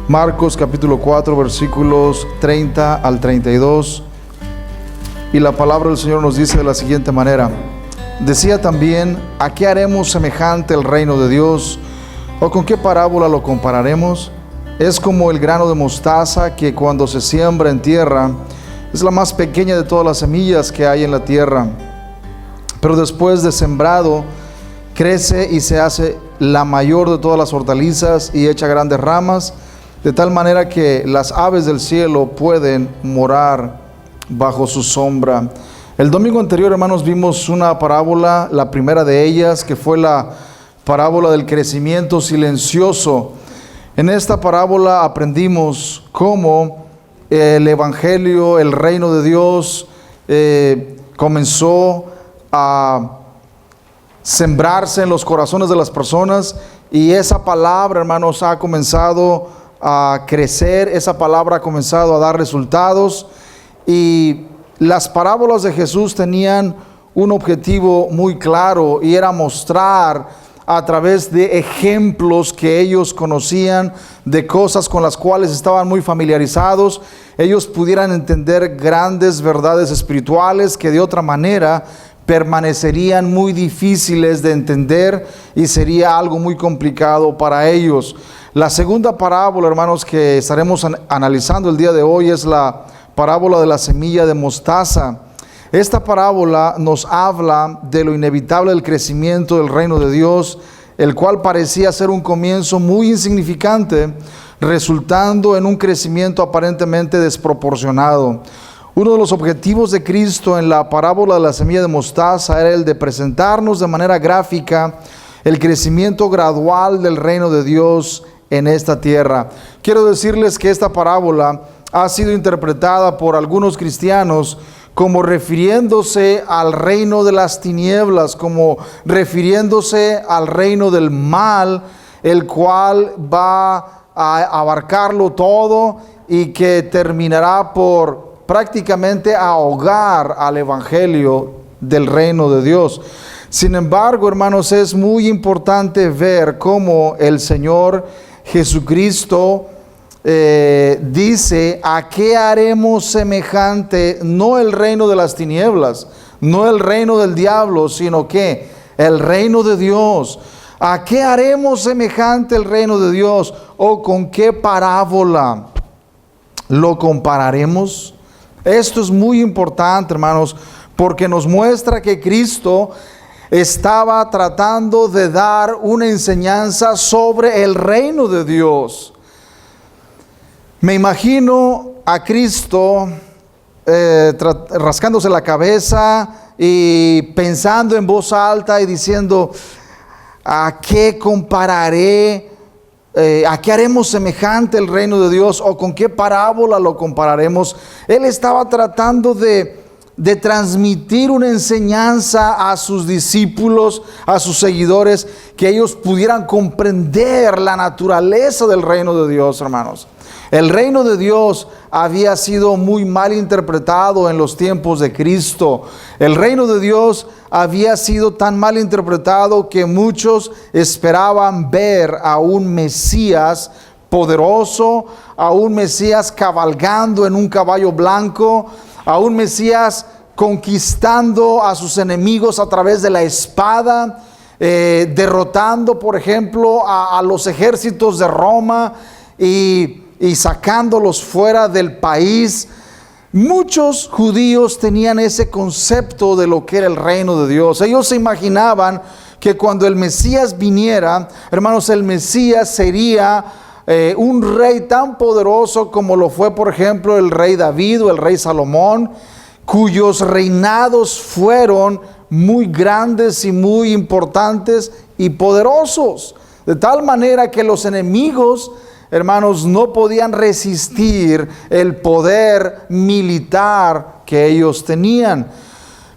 Marcos capítulo 4 versículos 30 al 32, y la palabra del Señor nos dice de la siguiente manera: decía también, ¿a qué haremos semejante el reino de Dios? ¿O con qué parábola lo compararemos? Es como el grano de mostaza que cuando se siembra en tierra es la más pequeña de todas las semillas que hay en la tierra, pero después de sembrado crece y se hace la mayor de todas las hortalizas y echa grandes ramas, de tal manera que las aves del cielo pueden morar bajo su sombra. El domingo anterior, hermanos, vimos una parábola, la primera de ellas, que fue la parábola del crecimiento silencioso. En esta parábola aprendimos cómo el evangelio, el reino de Dios, comenzó a sembrarse en los corazones de las personas, y esa palabra, hermanos, ha comenzado a crecer, esa palabra ha comenzado a dar resultados. Y las parábolas de Jesús tenían un objetivo muy claro, y era mostrar a través de ejemplos que ellos conocían, de cosas con las cuales estaban muy familiarizados, ellos pudieran entender grandes verdades espirituales que de otra manera permanecerían muy difíciles de entender y sería algo muy complicado para ellos. La segunda parábola, hermanos, que estaremos analizando el día de hoy es la parábola de la semilla de mostaza. Esta parábola nos habla de lo inevitable del crecimiento del reino de Dios, el cual parecía ser un comienzo muy insignificante, resultando en un crecimiento aparentemente desproporcionado. Uno de los objetivos de Cristo en la parábola de la semilla de mostaza era el de presentarnos de manera gráfica el crecimiento gradual del reino de Dios en esta tierra. Quiero decirles que esta parábola ha sido interpretada por algunos cristianos como refiriéndose al reino de las tinieblas, como refiriéndose al reino del mal, el cual va a abarcarlo todo y que terminará por prácticamente ahogar al evangelio del reino de Dios. Sin embargo, hermanos, es muy importante ver cómo el Señor Jesucristo dice, ¿a qué haremos semejante? No el reino de las tinieblas, no el reino del diablo, sino que el reino de Dios. ¿A qué haremos semejante el reino de Dios? ¿O con qué parábola lo compararemos? Esto es muy importante, hermanos, porque nos muestra que Cristo estaba tratando de dar una enseñanza sobre el reino de Dios. Me imagino a Cristo rascándose la cabeza y pensando en voz alta y diciendo, ¿a qué compararé? ¿A qué haremos semejante el reino de Dios? ¿O con qué parábola lo compararemos? Él estaba tratando de transmitir una enseñanza a sus discípulos, a sus seguidores, que ellos pudieran comprender la naturaleza del reino de Dios, hermanos. El reino de Dios había sido muy mal interpretado en los tiempos de Cristo. El reino de Dios había sido tan mal interpretado que muchos esperaban ver a un Mesías poderoso, a un Mesías cabalgando en un caballo blanco, a un Mesías conquistando a sus enemigos a través de la espada, derrotando, por ejemplo, a los ejércitos de Roma y sacándolos fuera del país. Muchos judíos tenían ese concepto de lo que era el reino de Dios. Ellos se imaginaban que cuando el Mesías viniera, hermanos, el Mesías sería un rey tan poderoso como lo fue, por ejemplo, el rey David o el rey Salomón, cuyos reinados fueron muy grandes y muy importantes y poderosos, de tal manera que los enemigos, hermanos, no podían resistir el poder militar que ellos tenían.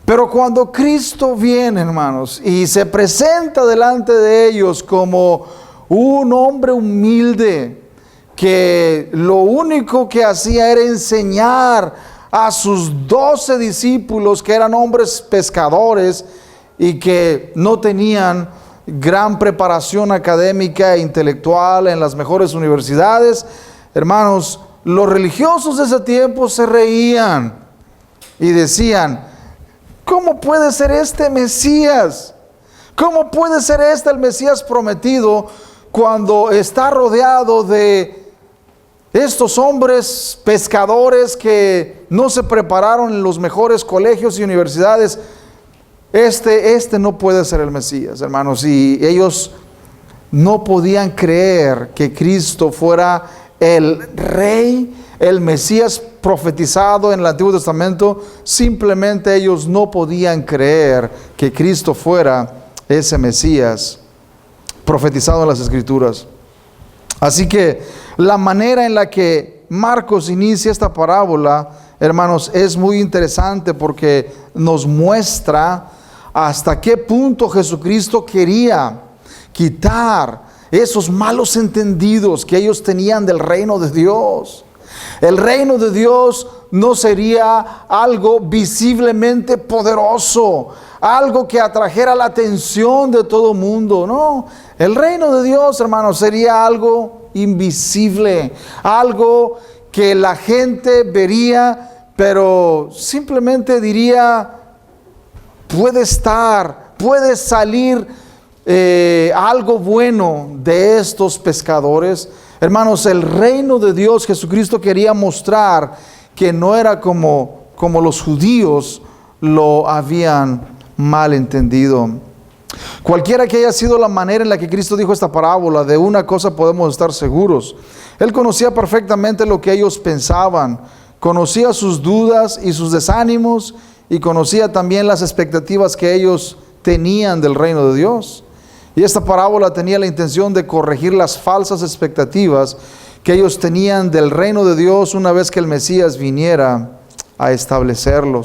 Pero cuando Cristo viene, hermanos, y se presenta delante de ellos como un hombre humilde, que lo único que hacía era enseñar a sus 12 discípulos, que eran hombres pescadores y que no tenían gran preparación académica e intelectual en las mejores universidades, hermanos, los religiosos de ese tiempo se reían y decían: ¿cómo puede ser este Mesías? ¿Cómo puede ser este el Mesías prometido cuando está rodeado de estos hombres pescadores que no se prepararon en los mejores colegios y universidades? Este no puede ser el Mesías, hermanos. Y ellos no podían creer que Cristo fuera el Rey, el Mesías profetizado en el Antiguo Testamento. Simplemente ellos no podían creer que Cristo fuera ese Mesías profetizado en las Escrituras. Así que la manera en la que Marcos inicia esta parábola, hermanos, es muy interesante porque nos muestra hasta qué punto Jesucristo quería quitar esos malos entendidos que ellos tenían del reino de Dios. El reino de Dios no sería algo visiblemente poderoso, algo que atrajera la atención de todo mundo. No, el reino de Dios, hermanos, sería algo invisible, algo que la gente vería, pero simplemente diría: puede salir algo bueno de estos pescadores. Hermanos, el reino de Dios, Jesucristo quería mostrar que no era como los judíos lo habían mal entendido. Cualquiera que haya sido la manera en la que Cristo dijo esta parábola, de una cosa podemos estar seguros: Él conocía perfectamente lo que ellos pensaban, conocía sus dudas y sus desánimos, y conocía también las expectativas que ellos tenían del reino de Dios. Y esta parábola tenía la intención de corregir las falsas expectativas que ellos tenían del reino de Dios una vez que el Mesías viniera a establecerlo.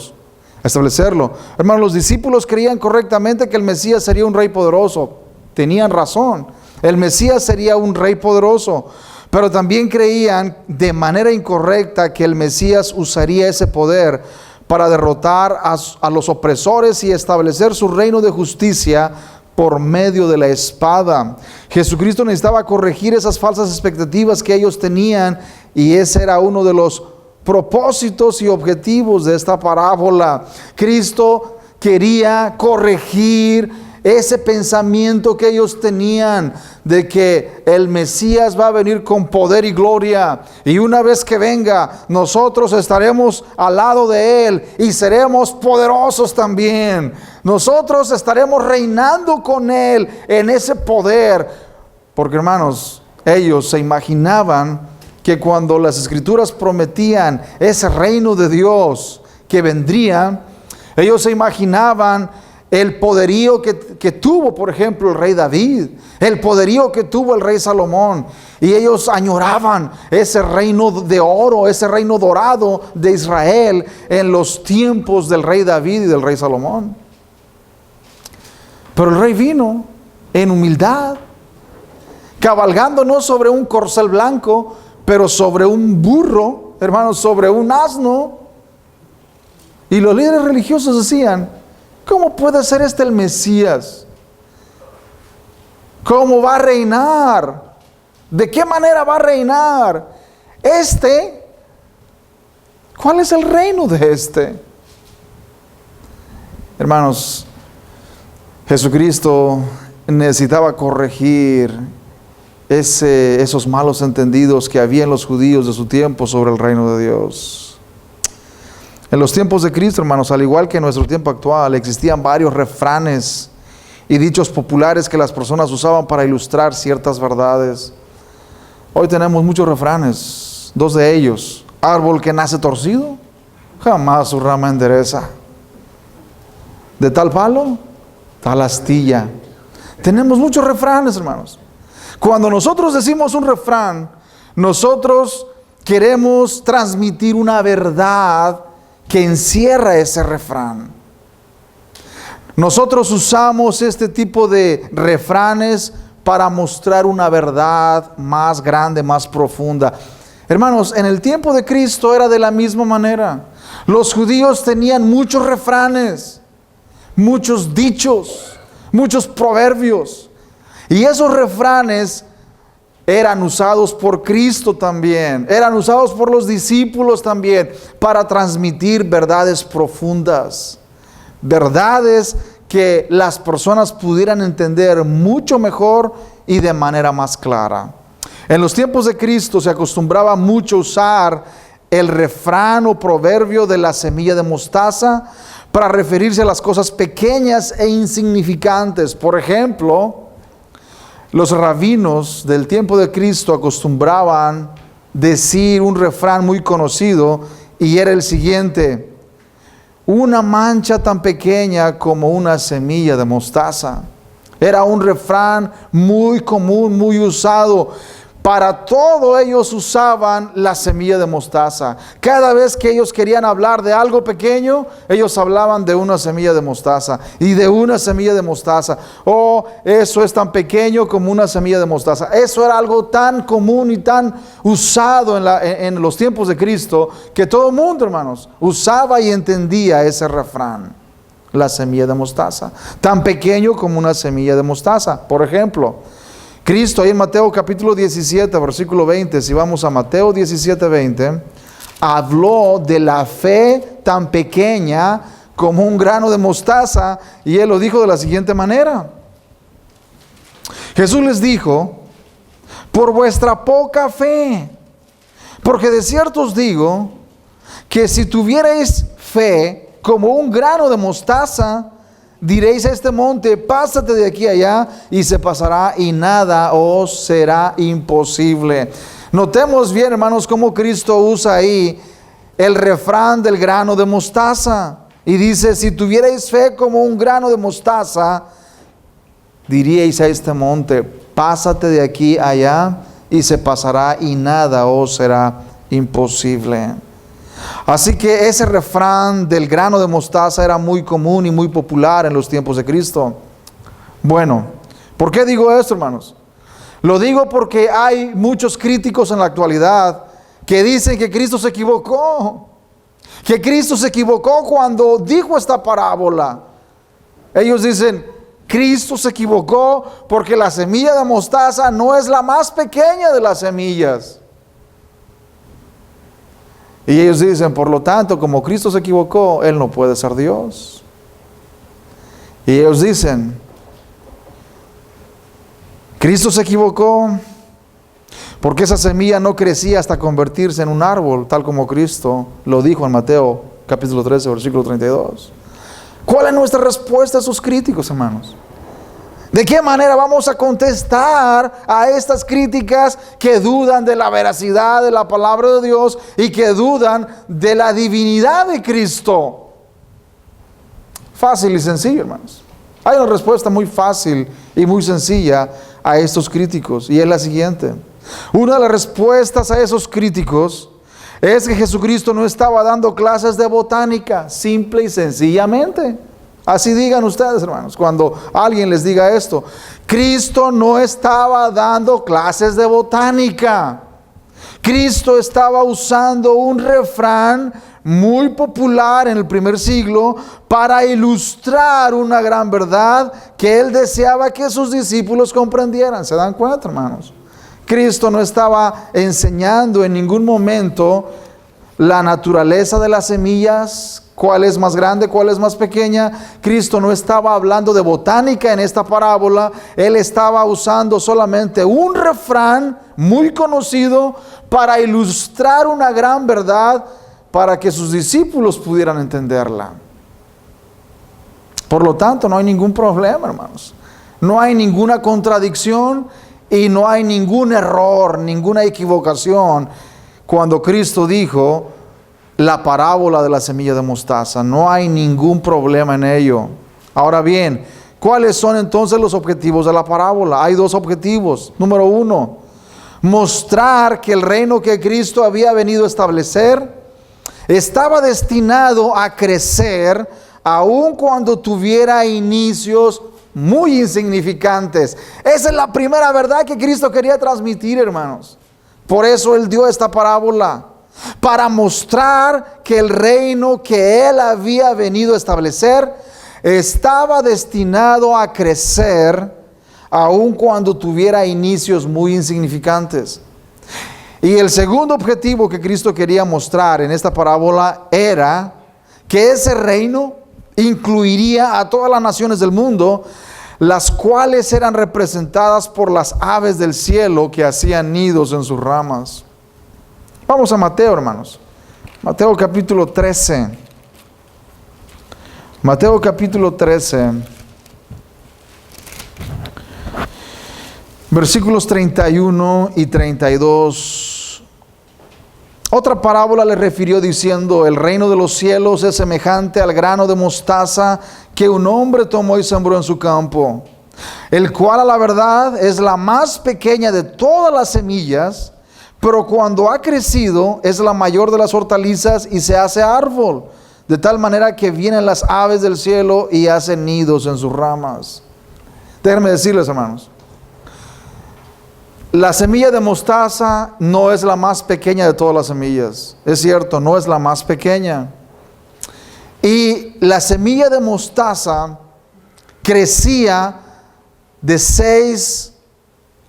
Hermanos, los discípulos creían correctamente que el Mesías sería un rey poderoso. Tenían razón. El Mesías sería un rey poderoso. Pero también creían de manera incorrecta que el Mesías usaría ese poder para derrotar a los opresores y establecer su reino de justicia por medio de la espada. Jesucristo necesitaba corregir esas falsas expectativas que ellos tenían, y ese era uno de los propósitos y objetivos de esta parábola. Cristo quería corregir ese pensamiento que ellos tenían de que el Mesías va a venir con poder y gloria, y una vez que venga nosotros estaremos al lado de Él y seremos poderosos también. Nosotros estaremos reinando con Él en ese poder, porque, hermanos, ellos se imaginaban que cuando las Escrituras prometían ese reino de Dios que vendría, ellos se imaginaban el poderío que tuvo, por ejemplo, el rey David, el poderío que tuvo el rey Salomón, y ellos añoraban ese reino de oro, ese reino dorado de Israel en los tiempos del rey David y del rey Salomón. Pero el rey vino en humildad, cabalgando no sobre un corcel blanco, pero sobre un burro, hermanos, sobre un asno. Y los líderes religiosos decían: ¿cómo puede ser este el Mesías? ¿Cómo va a reinar? ¿De qué manera va a reinar? ¿Cuál es el reino de este? Hermanos, Jesucristo necesitaba corregir esos malos entendidos que había en los judíos de su tiempo sobre el reino de Dios. En los tiempos de Cristo, hermanos, al igual que en nuestro tiempo actual, existían varios refranes y dichos populares que las personas usaban para ilustrar ciertas verdades. Hoy tenemos muchos refranes. Dos de ellos: árbol que nace torcido, jamás su rama endereza. De tal palo, tal astilla. Tenemos muchos refranes, hermanos. Cuando nosotros decimos un refrán, nosotros queremos transmitir una verdad que encierra ese refrán. Nosotros usamos este tipo de refranes para mostrar una verdad más grande, más profunda. Hermanos, en el tiempo de Cristo era de la misma manera. Los judíos tenían muchos refranes, muchos dichos, muchos proverbios. Y esos refranes eran usados por Cristo también, eran usados por los discípulos también para transmitir verdades profundas, verdades que las personas pudieran entender mucho mejor y de manera más clara. En los tiempos de Cristo se acostumbraba mucho a usar el refrán o proverbio de la semilla de mostaza para referirse a las cosas pequeñas e insignificantes. Por ejemplo, los rabinos del tiempo de Cristo acostumbraban decir un refrán muy conocido y era el siguiente: una mancha tan pequeña como una semilla de mostaza. Era un refrán muy común, muy usado. Para todo ellos usaban la semilla de mostaza. Cada vez que ellos querían hablar de algo pequeño, ellos hablaban de una semilla de mostaza y de una semilla de mostaza. Oh, eso es tan pequeño como una semilla de mostaza. Eso era algo tan común y tan usado en los tiempos de Cristo, que todo el mundo, hermanos, usaba y entendía ese refrán. La semilla de mostaza, tan pequeño como una semilla de mostaza. Por ejemplo, Cristo ahí en Mateo capítulo 17, versículo 20, si vamos a Mateo 17, 20, habló de la fe tan pequeña como un grano de mostaza, y Él lo dijo de la siguiente manera. Jesús les dijo: por vuestra poca fe, porque de cierto os digo, que si tuvierais fe como un grano de mostaza, diréis a este monte: pásate de aquí a allá, y se pasará, y nada os será imposible. Notemos bien, hermanos, cómo Cristo usa ahí el refrán del grano de mostaza. Y dice: si tuvierais fe como un grano de mostaza, diríais a este monte: pásate de aquí a allá, y se pasará, y nada os será imposible. Así que ese refrán del grano de mostaza era muy común y muy popular en los tiempos de Cristo. Bueno, ¿por qué digo esto, hermanos? Lo digo porque hay muchos críticos en la actualidad que dicen que Cristo se equivocó. Que Cristo se equivocó cuando dijo esta parábola. Ellos dicen: Cristo se equivocó porque la semilla de mostaza no es la más pequeña de las semillas. Y ellos dicen: por lo tanto, como Cristo se equivocó, Él no puede ser Dios. Y ellos dicen: Cristo se equivocó porque esa semilla no crecía hasta convertirse en un árbol, tal como Cristo lo dijo en Mateo capítulo 13, versículo 32. ¿Cuál es nuestra respuesta a esos críticos, hermanos? ¿De qué manera vamos a contestar a estas críticas que dudan de la veracidad de la palabra de Dios y que dudan de la divinidad de Cristo? Fácil y sencillo, hermanos. Hay una respuesta muy fácil y muy sencilla a estos críticos, y es la siguiente. Una de las respuestas a esos críticos es que Jesucristo no estaba dando clases de botánica, simple y sencillamente. Así digan ustedes, hermanos, cuando alguien les diga esto: Cristo no estaba dando clases de botánica. Cristo estaba usando un refrán muy popular en el primer siglo para ilustrar una gran verdad que Él deseaba que sus discípulos comprendieran. ¿Se dan cuenta, hermanos? Cristo no estaba enseñando en ningún momento la naturaleza de las semillas, cuál es más grande, cuál es más pequeña. Cristo no estaba hablando de botánica en esta parábola. Él estaba usando solamente un refrán muy conocido para ilustrar una gran verdad, para que sus discípulos pudieran entenderla. Por lo tanto, no hay ningún problema, hermanos. No hay ninguna contradicción y no hay ningún error, ninguna equivocación cuando Cristo dijo la parábola de la semilla de mostaza. No hay ningún problema en ello. Ahora bien, ¿cuáles son entonces los objetivos de la parábola? Hay dos objetivos. Número uno, mostrar que el reino que Cristo había venido a establecer estaba destinado a crecer aun cuando tuviera inicios muy insignificantes. Esa es la primera verdad que Cristo quería transmitir, hermanos. Por eso Él dio esta parábola, para mostrar que el reino que Él había venido a establecer estaba destinado a crecer aun cuando tuviera inicios muy insignificantes. Y el segundo objetivo que Cristo quería mostrar en esta parábola era que ese reino incluiría a todas las naciones del mundo, las cuales eran representadas por las aves del cielo que hacían nidos en sus ramas. Vamos a Mateo, hermanos. Mateo capítulo 13. Mateo capítulo 13. Versículos 31 y 32. Otra parábola le refirió diciendo: el reino de los cielos es semejante al grano de mostaza que un hombre tomó y sembró en su campo, el cual a la verdad es la más pequeña de todas las semillas, pero cuando ha crecido es la mayor de las hortalizas y se hace árbol, de tal manera que vienen las aves del cielo y hacen nidos en sus ramas. Déjenme decirles, hermanos, la semilla de mostaza no es la más pequeña de todas las semillas. Es cierto, no es la más pequeña. Y la semilla de mostaza crecía de 6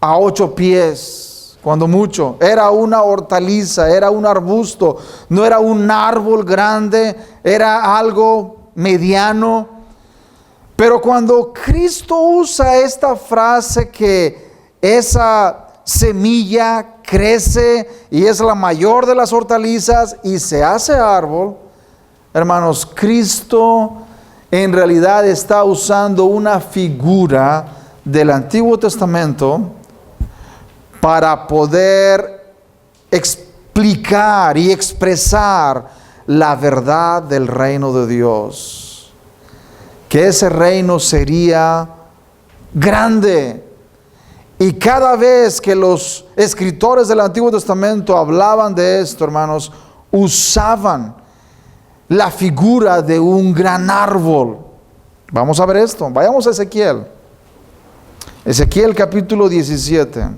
a 8 pies, cuando mucho. Era una hortaliza, era un arbusto, no era un árbol grande, era algo mediano. Pero cuando Cristo usa esta frase que esa semilla crece y es la mayor de las hortalizas y se hace árbol, hermanos, Cristo en realidad está usando una figura del Antiguo Testamento para poder explicar y expresar la verdad del reino de Dios, que ese reino sería grande. Y cada vez que los escritores del Antiguo Testamento hablaban de esto, hermanos, usaban la figura de un gran árbol. Vamos a ver esto. Vayamos a Ezequiel. Ezequiel capítulo 17.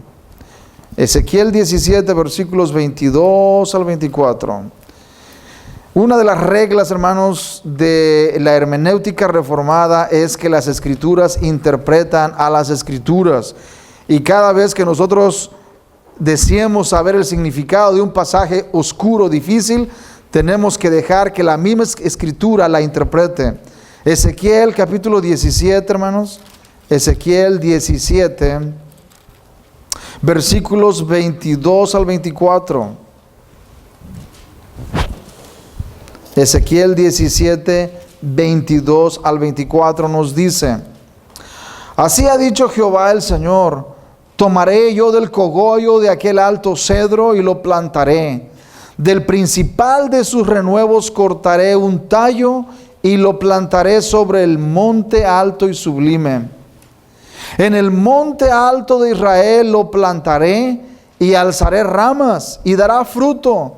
Ezequiel 17, versículos 22 al 24. Una de las reglas, hermanos, de la hermenéutica reformada es que las escrituras interpretan a las escrituras. Y cada vez que nosotros deseemos saber el significado de un pasaje oscuro, difícil, tenemos que dejar que la misma escritura la interprete. Ezequiel capítulo 17, hermanos. Ezequiel 17, versículos 22 al 24. Ezequiel 17, 22 al 24 nos dice: así ha dicho Jehová el Señor: tomaré yo del cogollo de aquel alto cedro y lo plantaré. Del principal de sus renuevos cortaré un tallo y lo plantaré sobre el monte alto y sublime. En el monte alto de Israel lo plantaré y alzaré ramas y dará fruto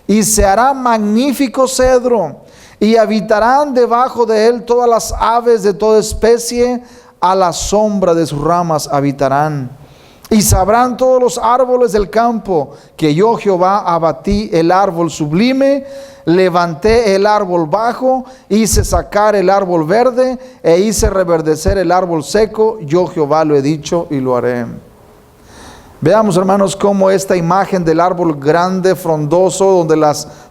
y se hará magnífico cedro y habitarán debajo de él todas las aves de toda especie, a la sombra de sus ramas habitarán. Y sabrán todos los árboles del campo que yo Jehová abatí el árbol sublime, levanté el árbol bajo, hice sacar el árbol verde e hice reverdecer el árbol seco. Yo Jehová lo he dicho y lo haré. Veamos, hermanos, cómo esta imagen del árbol grande, frondoso,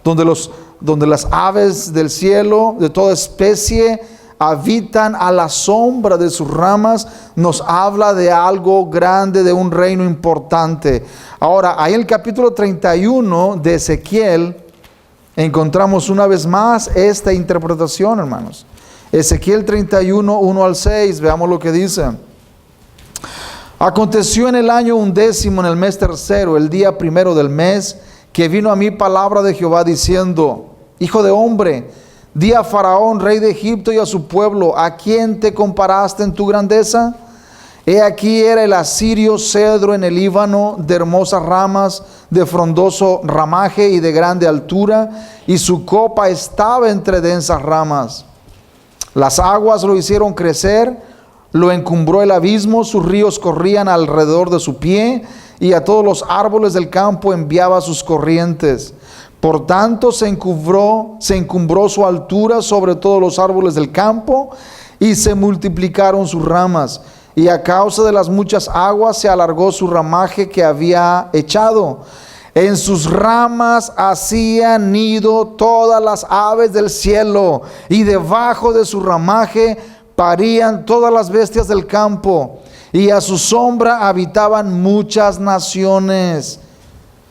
donde las aves del cielo de toda especie habitan a la sombra de sus ramas, nos habla de algo grande, de un reino importante. Ahora, ahí en el capítulo 31 de Ezequiel, encontramos una vez más esta interpretación, hermanos. Ezequiel 31, 1 al 6, veamos lo que dice. Aconteció en el año 11, en el mes tercero, el día primero del mes, que vino a mí palabra de Jehová diciendo: hijo de hombre, di a Faraón, rey de Egipto, y a su pueblo: ¿a quién te comparaste en tu grandeza? He aquí era el asirio cedro en el Líbano, de hermosas ramas, de frondoso ramaje y de grande altura, y su copa estaba entre densas ramas. Las aguas lo hicieron crecer, lo encumbró el abismo, sus ríos corrían alrededor de su pie, y a todos los árboles del campo enviaba sus corrientes. Por tanto se encumbró su altura sobre todos los árboles del campo, y se multiplicaron sus ramas. y a causa de las muchas aguas se alargó su ramaje que había echado. En sus ramas hacían nido todas las aves del cielo, y debajo de su ramaje parían todas las bestias del campo, y a su sombra habitaban muchas naciones.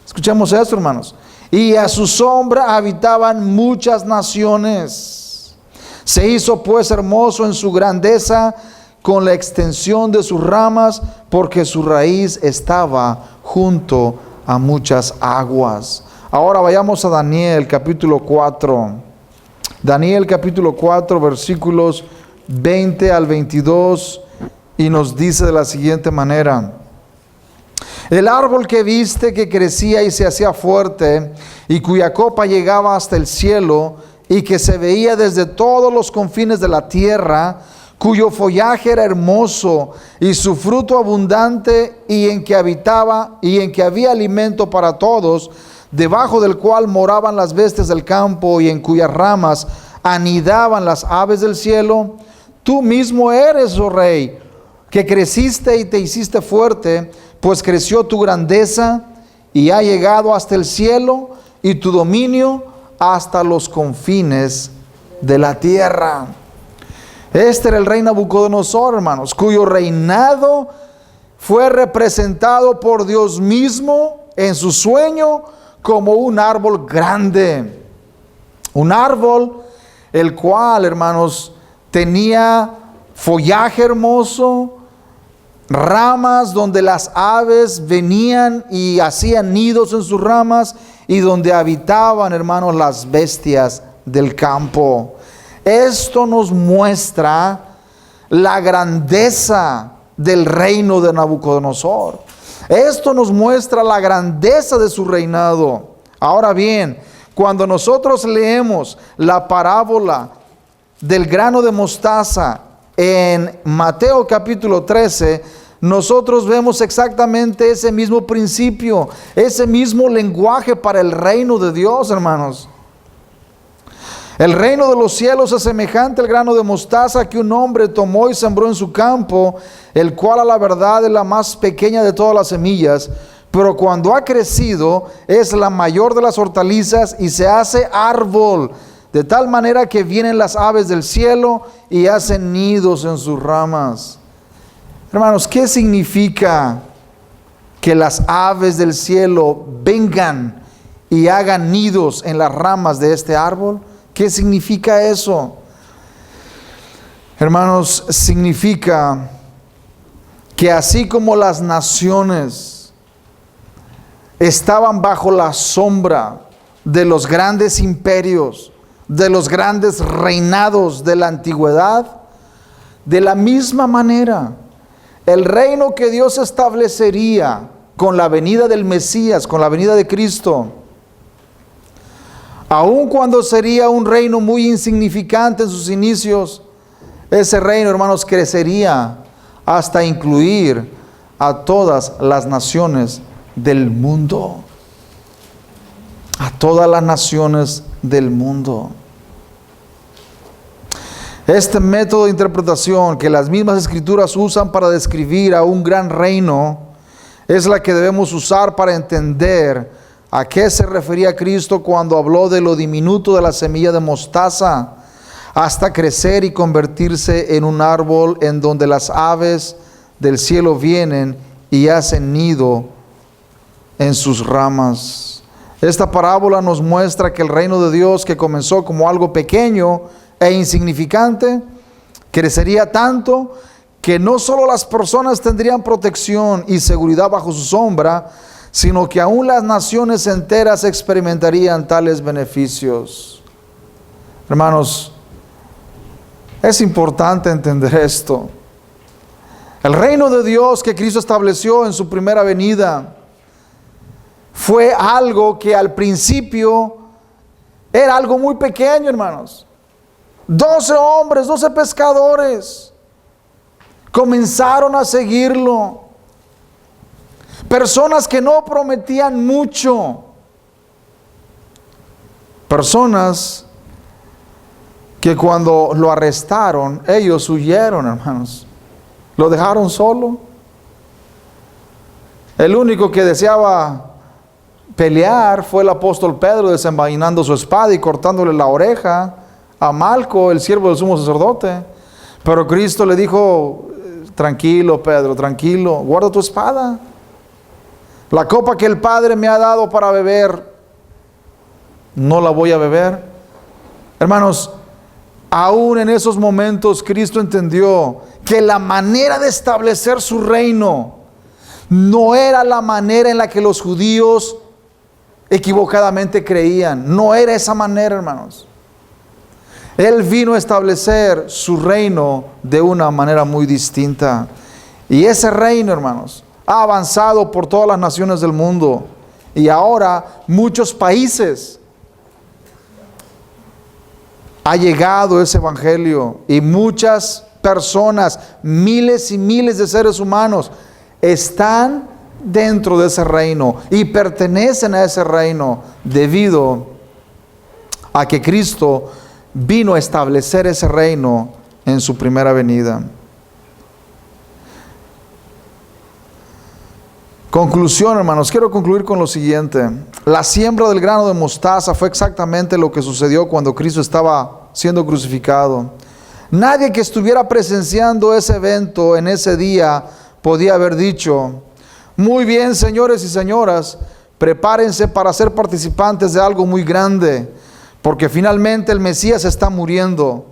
Escuchemos esto, hermanos. Y a su sombra habitaban muchas naciones. Se hizo pues hermoso en su grandeza con la extensión de sus ramas, porque su raíz estaba junto a muchas aguas. Ahora vayamos a Daniel capítulo 4. Daniel capítulo 4, versículos 20 al 22, y nos dice de la siguiente manera: el árbol que viste que crecía y se hacía fuerte, y cuya copa llegaba hasta el cielo, y que se veía desde todos los confines de la tierra, cuyo follaje era hermoso, y su fruto abundante, y en que había alimento para todos, debajo del cual moraban las bestias del campo, y en cuyas ramas anidaban las aves del cielo. Tú mismo eres, oh rey, que creciste y te hiciste fuerte, pues creció tu grandeza y ha llegado hasta el cielo, y tu dominio hasta los confines de la tierra. Este era el rey Nabucodonosor, hermanos, cuyo reinado fue representado por Dios mismo en su sueño como un árbol grande. Un árbol el cual, hermanos, tenía follaje hermoso, ramas donde las aves venían y hacían nidos en sus ramas, y donde habitaban, hermanos, las bestias del campo. Esto nos muestra la grandeza del reino de Nabucodonosor. Esto nos muestra la grandeza de su reinado. Ahora bien, cuando nosotros leemos la parábola del grano de mostaza en Mateo capítulo 13, nosotros vemos exactamente ese mismo principio, ese mismo lenguaje para el reino de Dios, hermanos. El reino de los cielos es semejante al grano de mostaza que un hombre tomó y sembró en su campo, el cual a la verdad es la más pequeña de todas las semillas, pero cuando ha crecido es la mayor de las hortalizas y se hace árbol, de tal manera que vienen las aves del cielo y hacen nidos en sus ramas. Hermanos, ¿qué significa que las aves del cielo vengan y hagan nidos en las ramas de este árbol? ¿Qué significa eso? Hermanos, significa que así como las naciones estaban bajo la sombra de los grandes imperios, de los grandes reinados de la antigüedad, de la misma manera, el reino que Dios establecería con la venida del Mesías, con la venida de Cristo, aun cuando sería un reino muy insignificante en sus inicios, ese reino, hermanos, crecería hasta incluir a todas las naciones del mundo. A todas las naciones del mundo. Este método de interpretación que las mismas escrituras usan para describir a un gran reino es la que debemos usar para entender a qué se refería Cristo cuando habló de lo diminuto de la semilla de mostaza hasta crecer y convertirse en un árbol en donde las aves del cielo vienen y hacen nido en sus ramas. Esta parábola nos muestra que el reino de Dios, que comenzó como algo pequeño e insignificante, crecería tanto que no solo las personas tendrían protección y seguridad bajo su sombra, sino que aún las naciones enteras experimentarían tales beneficios. Hermanos, es importante entender esto. El reino de Dios que Cristo estableció en su primera venida fue algo que al principio era algo muy pequeño, hermanos. 12 hombres, 12 pescadores comenzaron a seguirlo. Personas que no prometían mucho. Personas que cuando lo arrestaron, ellos huyeron, hermanos. Lo dejaron solo. El único que deseaba pelear fue el apóstol Pedro, desenvainando su espada y cortándole la oreja a Malco, el siervo del sumo sacerdote. Pero Cristo le dijo: tranquilo, Pedro, tranquilo, guarda tu espada. La copa que el Padre me ha dado para beber, no la voy a beber. Hermanos, aún en esos momentos Cristo entendió que la manera de establecer su reino no era la manera en la que los judíos equivocadamente creían. No era esa manera, hermanos. Él vino a establecer su reino de una manera muy distinta. Y ese reino, hermanos, ha avanzado por todas las naciones del mundo. Y ahora muchos países ha llegado ese evangelio. Y muchas personas, miles y miles de seres humanos, están dentro de ese reino y pertenecen a ese reino debido a que Cristo vino a establecer ese reino en su primera venida. Conclusión, hermanos, quiero concluir con lo siguiente. La siembra del grano de mostaza fue exactamente lo que sucedió cuando Cristo estaba siendo crucificado. Nadie que estuviera presenciando ese evento en ese día podía haber dicho: muy bien, señores y señoras, prepárense para ser participantes de algo muy grande, porque finalmente el Mesías está muriendo.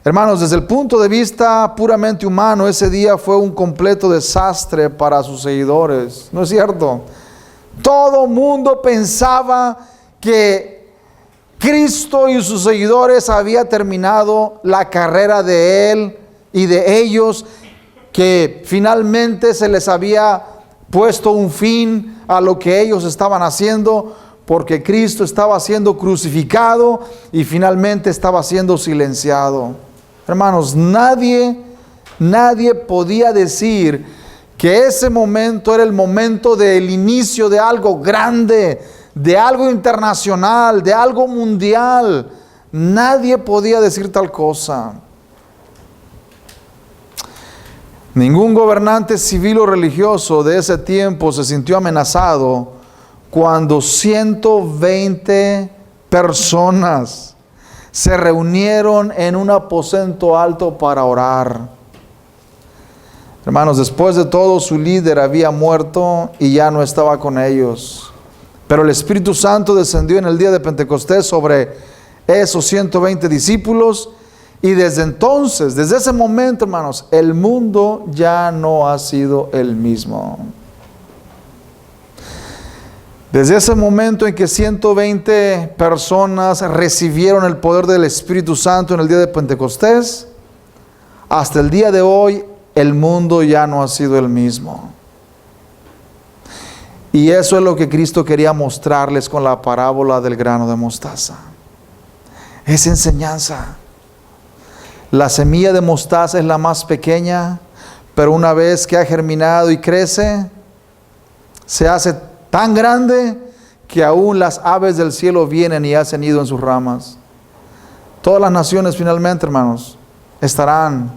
Hermanos, desde el punto de vista puramente humano, ese día fue un completo desastre para sus seguidores. ¿No es cierto? Todo mundo pensaba que Cristo y sus seguidores había terminado la carrera de Él y de ellos, que finalmente se les había puesto un fin a lo que ellos estaban haciendo, porque Cristo estaba siendo crucificado y finalmente estaba siendo silenciado. Hermanos, nadie podía decir que ese momento era el momento del inicio de algo grande, de algo internacional, de algo mundial. Nadie podía decir tal cosa. Ningún gobernante civil o religioso de ese tiempo se sintió amenazado cuando 120 personas se reunieron en un aposento alto para orar. Hermanos, después de todo, su líder había muerto y ya no estaba con ellos. Pero el Espíritu Santo descendió en el día de Pentecostés sobre esos 120 discípulos. Y desde entonces, desde ese momento, hermanos, el mundo ya no ha sido el mismo. Desde ese momento en que 120 personas recibieron el poder del Espíritu Santo en el día de Pentecostés, hasta el día de hoy, el mundo ya no ha sido el mismo. Y eso es lo que Cristo quería mostrarles con la parábola del grano de mostaza. Es enseñanza. La semilla de mostaza es la más pequeña, pero una vez que ha germinado y crece, se hace tan grande que aún las aves del cielo vienen y hacen nido en sus ramas. Todas las naciones finalmente, hermanos, estarán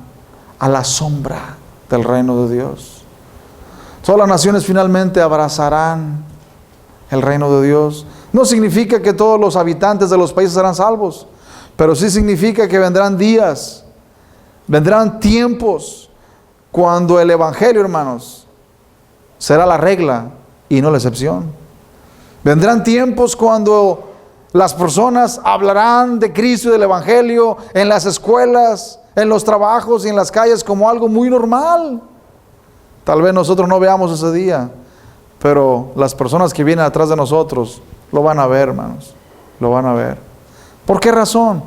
a la sombra del reino de Dios. Todas las naciones finalmente abrazarán el reino de Dios. No significa que todos los habitantes de los países serán salvos, pero sí significa que vendrán días, vendrán tiempos cuando el evangelio, hermanos, será la regla y no la excepción. Vendrán tiempos cuando las personas hablarán de Cristo y del evangelio en las escuelas, en los trabajos y en las calles como algo muy normal. Tal vez nosotros no veamos ese día, pero las personas que vienen atrás de nosotros lo van a ver, hermanos, lo van a ver. ¿Por qué razón?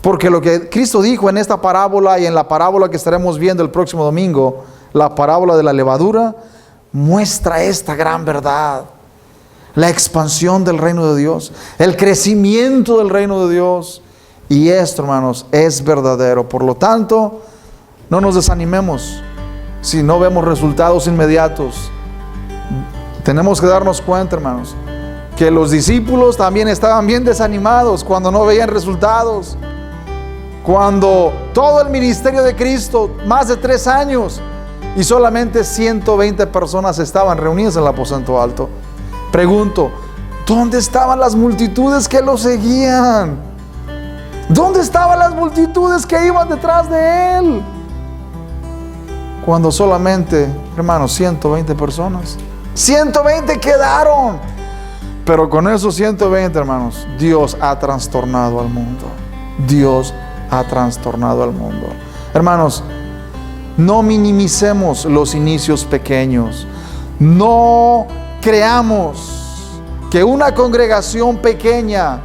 Porque lo que Cristo dijo en esta parábola y en la parábola que estaremos viendo el próximo domingo, la parábola de la levadura, muestra esta gran verdad. La expansión del reino de Dios, el crecimiento del reino de Dios. Y esto, hermanos, es verdadero. Por lo tanto, no nos desanimemos si no vemos resultados inmediatos. Tenemos que darnos cuenta, hermanos, que los discípulos también estaban bien desanimados cuando no veían resultados. Cuando todo el ministerio de Cristo, más de 3 años, y solamente 120 personas estaban reunidas en el aposento alto. Pregunto, ¿dónde estaban las multitudes que lo seguían? ¿Dónde estaban las multitudes que iban detrás de él? Cuando solamente, hermanos, 120 personas. 120 quedaron. Pero con esos 120, hermanos, Dios ha trastornado al mundo. Dios ha trastornado al mundo. Hermanos, no minimicemos los inicios pequeños. No creamos que una congregación pequeña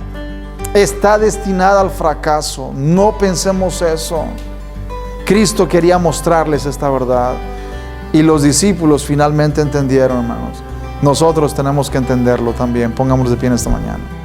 está destinada al fracaso. No pensemos eso. Cristo quería mostrarles esta verdad y los discípulos finalmente entendieron, hermanos. Nosotros tenemos que entenderlo también. Pongámonos de pie en esta mañana.